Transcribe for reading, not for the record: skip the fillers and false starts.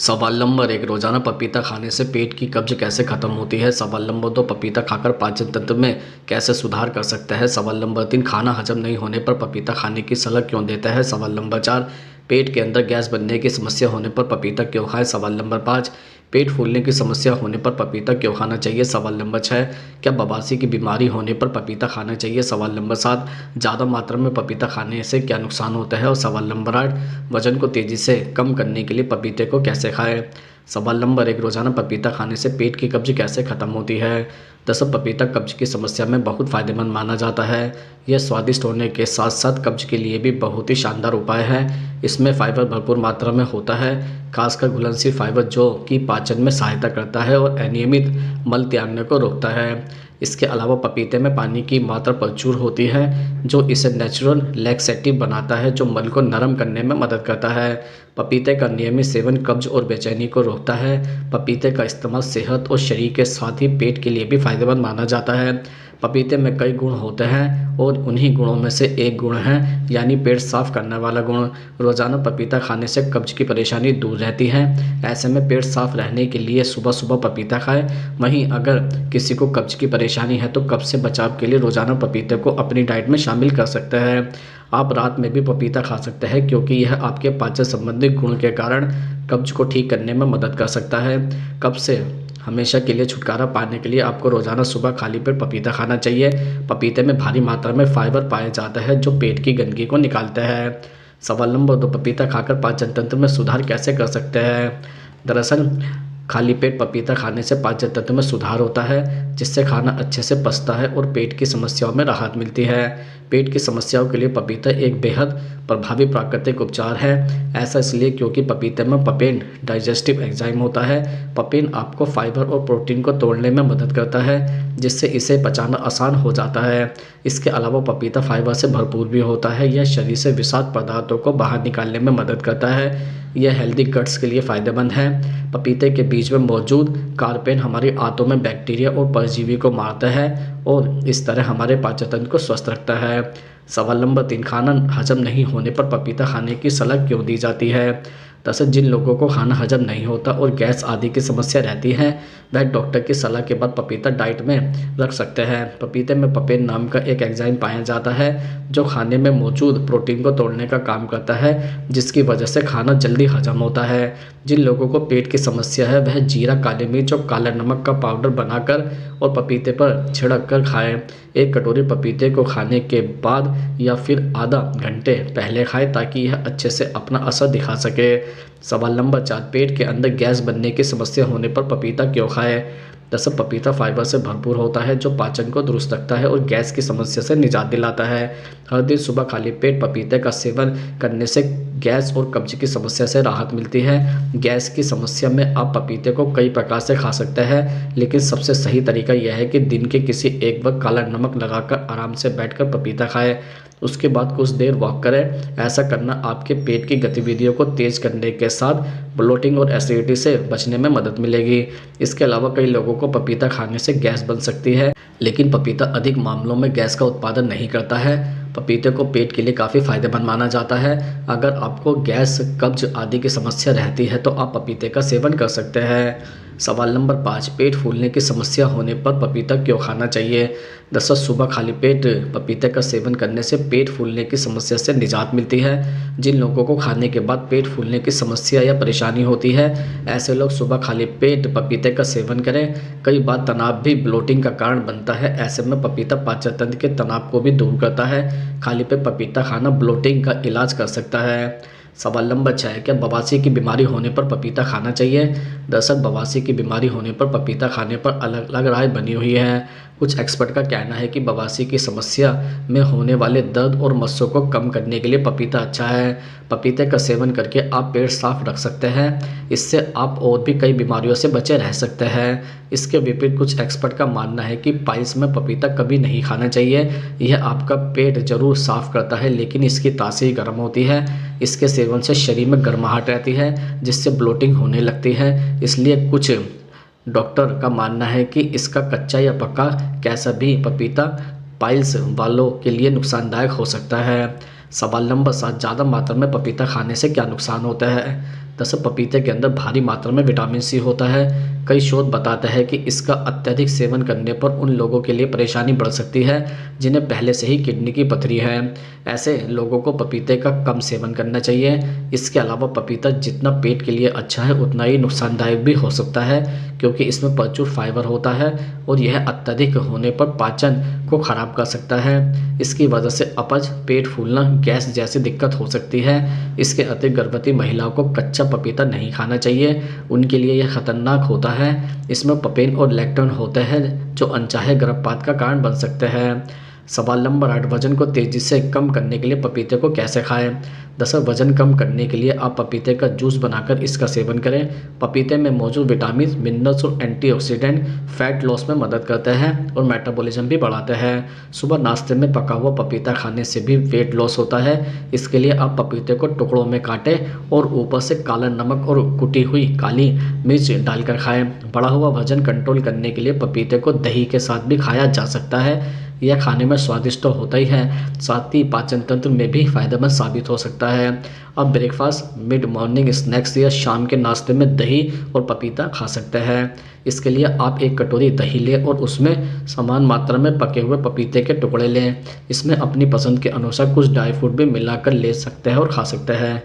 सवाल नंबर 1, रोजाना पपीता खाने से पेट की कब्ज कैसे खत्म होती है। सवाल नंबर 2, पपीता खाकर पाचन तंत्र में कैसे सुधार कर सकता है। सवाल नंबर 3, खाना हजम नहीं होने पर पपीता खाने की सलाह क्यों देता है। सवाल नंबर 4, पेट के अंदर गैस बनने की समस्या होने पर पपीता क्यों खाएं। सवाल नंबर 5, पेट फूलने की समस्या होने पर पपीता क्यों खाना चाहिए। सवाल नंबर 6, क्या बवासीर की बीमारी होने पर पपीता खाना चाहिए। सवाल नंबर 7, ज़्यादा मात्रा में पपीता खाने से क्या नुकसान होता है। और सवाल नंबर 8, वजन को तेज़ी से कम करने के लिए पपीते को कैसे खाएं। सवाल नंबर 1, रोजाना पपीता खाने से पेट की कब्ज कैसे खत्म होती है। दरअसल पपीता कब्ज की समस्या में बहुत फायदेमंद माना जाता है। यह स्वादिष्ट होने के साथ साथ कब्ज के लिए भी बहुत ही शानदार उपाय है। इसमें फाइबर भरपूर मात्रा में होता है, खासकर घुलनशील फाइबर जो कि पाचन में सहायता करता है और अनियमित मल त्यागने को रोकता है। इसके अलावा पपीते में पानी की मात्रा प्रचुर होती है जो इसे नेचुरल लैक्सेटिव बनाता है, जो मल को नरम करने में मदद करता है। पपीते का नियमित सेवन कब्ज और बेचैनी को रोकता है। पपीते का इस्तेमाल सेहत और शरीर के साथ ही पेट के लिए भी फायदेमंद माना जाता है। पपीते में कई गुण होते हैं और उन्हीं गुणों में से एक गुण है यानी पेट साफ करने वाला गुण। रोजाना पपीता खाने से कब्ज की परेशानी दूर रहती है। ऐसे में पेट साफ रहने के लिए सुबह सुबह पपीता खाएं। वहीं अगर किसी को कब्ज की परेशानी है तो कब्ज से बचाव के लिए रोजाना पपीते को अपनी डाइट में शामिल कर सकते हैं। आप रात में भी पपीता खा सकते हैं क्योंकि यह आपके पाचन संबंधी गुण के कारण कब्ज को ठीक करने में मदद कर सकता है। कब्ज से हमेशा के लिए छुटकारा पाने के लिए आपको रोजाना सुबह खाली पेट पपीता खाना चाहिए। पपीते में भारी मात्रा में फाइबर पाया जाता है जो पेट की गंदगी को निकालता है। सवाल नंबर 2, पपीता खाकर पाचन तंत्र में सुधार कैसे कर सकते हैं। दरअसल खाली पेट पपीता खाने से पाचन तंत्र में सुधार होता है, जिससे खाना अच्छे से पचता है और पेट की समस्याओं में राहत मिलती है। पेट की समस्याओं के लिए पपीता एक बेहद प्रभावी प्राकृतिक उपचार है। ऐसा इसलिए क्योंकि पपीते में पपेन डाइजेस्टिव एंजाइम होता है। पपेन आपको फाइबर और प्रोटीन को तोड़ने में मदद करता है, जिससे इसे पचाना आसान हो जाता है। इसके अलावा पपीता फाइबर से भरपूर भी होता है। यह शरीर से विषाक्त पदार्थों को बाहर निकालने में मदद करता है। यह हेल्दी गट्स के लिए फ़ायदेमंद है। पपीते के बीज में मौजूद कार्पेन हमारी आंतों में बैक्टीरिया और परजीवी को मारता है और इस तरह हमारे पाचन तंत्र को स्वस्थ रखता है। सवाल नंबर 3, खाना हजम नहीं होने पर पपीता खाने की सलाह क्यों दी जाती है। दरअसल जिन लोगों को खाना हजम नहीं होता और गैस आदि की समस्या रहती है वह डॉक्टर की सलाह के बाद पपीता डाइट में रख सकते हैं। पपीते में पपेन नाम का एक एंजाइम पाया जाता है जो खाने में मौजूद प्रोटीन को तोड़ने का काम करता है, जिसकी वजह से खाना जल्दी हजम होता है। जिन लोगों को पेट की समस्या है वह जीरा, काली मिर्च और काला नमक का पाउडर बनाकर और पपीते पर छिड़क कर खाएं। एक कटोरी पपीते को खाने के बाद या फिर आधा घंटे पहले खाएं ताकि यह अच्छे से अपना असर दिखा सके। सवाल नंबर 4, पेट के अंदर गैस बनने की समस्या होने पर पपीता क्यों खाएं। दरअसल पपीता फाइबर से भरपूर होता है जो पाचन को दुरुस्त रखता है और गैस की समस्या से निजात दिलाता है। हर दिन सुबह खाली पेट पपीते का सेवन करने से गैस और कब्ज की समस्या से राहत मिलती है। गैस की समस्या में आप पपीते को कई प्रकार से खा सकते हैं, लेकिन सबसे सही तरीका यह है कि दिन के किसी एक वक्त काला नमक लगाकर आराम से बैठकर पपीता खाएं। उसके बाद कुछ देर वॉक करें। ऐसा करना आपके पेट की गतिविधियों को तेज करने के साथ ब्लोटिंग और एसिडिटी से बचने में मदद मिलेगी। इसके अलावा कई लोगों को पपीता खाने से गैस बन सकती है, लेकिन पपीता अधिक मामलों में गैस का उत्पादन नहीं करता है। पपीते को पेट के लिए काफ़ी फायदेमंद माना जाता है। अगर आपको गैस, कब्ज आदि की समस्या रहती है तो आप पपीते का सेवन कर सकते हैं। सवाल नंबर 5, पेट फूलने की समस्या होने पर पपीता क्यों खाना चाहिए। दरअसल सुबह खाली पेट पपीते का सेवन करने से पेट फूलने की समस्या से निजात मिलती है। जिन लोगों को खाने के बाद पेट फूलने की समस्या या परेशानी होती है ऐसे लोग सुबह खाली पेट पपीते का सेवन करें। कई बार तनाव भी ब्लोटिंग का कारण बनता है। ऐसे में पपीता पाचन तंत्र के तनाव को भी दूर करता है। खाली पेट पपीता खाना ब्लोटिंग का इलाज कर सकता है। सवाल नंबर 6, क्या बवासीर की बीमारी होने पर पपीता खाना चाहिए। दरअसल बवासीर की बीमारी होने पर पपीता खाने पर अलग अलग राय बनी हुई है। कुछ एक्सपर्ट का कहना है कि बवासीर की समस्या में होने वाले दर्द और मस्सों को कम करने के लिए पपीता अच्छा है। पपीते का सेवन करके आप पेट साफ रख सकते हैं। इससे आप और भी कई बीमारियों से बचे रह सकते हैं। इसके विपरीत कुछ एक्सपर्ट का मानना है कि पाइल्स में पपीता कभी नहीं खाना चाहिए। यह आपका पेट जरूर साफ करता है, लेकिन इसकी तासीर गर्म होती है। इसके सेवन से शरीर में गर्माहट रहती है, जिससे ब्लोटिंग होने लगती है। इसलिए कुछ डॉक्टर का मानना है कि इसका कच्चा या पका कैसा भी पपीता पाइल्स वालों के लिए नुकसानदायक हो सकता है। सवाल नंबर 7, ज़्यादा मात्रा में पपीता खाने से क्या नुकसान होता है। दरअसल पपीते के अंदर भारी मात्रा में विटामिन सी होता है। कई शोध बताते हैं कि इसका अत्यधिक सेवन करने पर उन लोगों के लिए परेशानी बढ़ सकती है जिन्हें पहले से ही किडनी की पथरी है। ऐसे लोगों को पपीते का कम सेवन करना चाहिए। इसके अलावा पपीता जितना पेट के लिए अच्छा है उतना ही नुकसानदायक भी हो सकता है, क्योंकि इसमें प्रचुर फाइबर होता है और यह अत्यधिक होने पर पाचन को खराब कर सकता है। इसकी वजह से अपच, पेट फूलना, गैस जैसी दिक्कत हो सकती है। इसके अतिरिक्त गर्भवती महिलाओं को कच्चा पपीता नहीं खाना चाहिए, उनके लिए यह खतरनाक होता है। इसमें पपेन और लैक्टोन होते हैं जो अनचाहे गर्भपात का कारण बन सकते हैं। सवाल नंबर 8, वजन को तेज़ी से कम करने के लिए पपीते को कैसे खाएं? दरअसल वजन कम करने के लिए आप पपीते का जूस बनाकर इसका सेवन करें। पपीते में मौजूद विटामिन, मिनरल्स और एंटीऑक्सीडेंट फैट लॉस में मदद करते हैं और मेटाबॉलिज्म भी बढ़ाते हैं। सुबह नाश्ते में पका हुआ पपीता खाने से भी वेट लॉस होता है। इसके लिए आप पपीते को टुकड़ों में काटें और ऊपर से काला नमक और कुटी हुई काली मिर्च डालकर खाएं। बढ़ा हुआ वजन कंट्रोल करने के लिए पपीते को दही के साथ भी खाया जा सकता है। यह खाने में स्वादिष्ट तो होता ही है, साथ ही पाचन तंत्र में भी फायदेमंद साबित हो सकता है। अब ब्रेकफास्ट, मिड मॉर्निंग स्नैक्स या शाम के नाश्ते में दही और पपीता खा सकते हैं। इसके लिए आप एक कटोरी दही लें और उसमें समान मात्रा में पके हुए पपीते के टुकड़े लें। इसमें अपनी पसंद के अनुसार कुछ ड्राई फ्रूट भी मिलाकर ले सकते हैं और खा सकते हैं।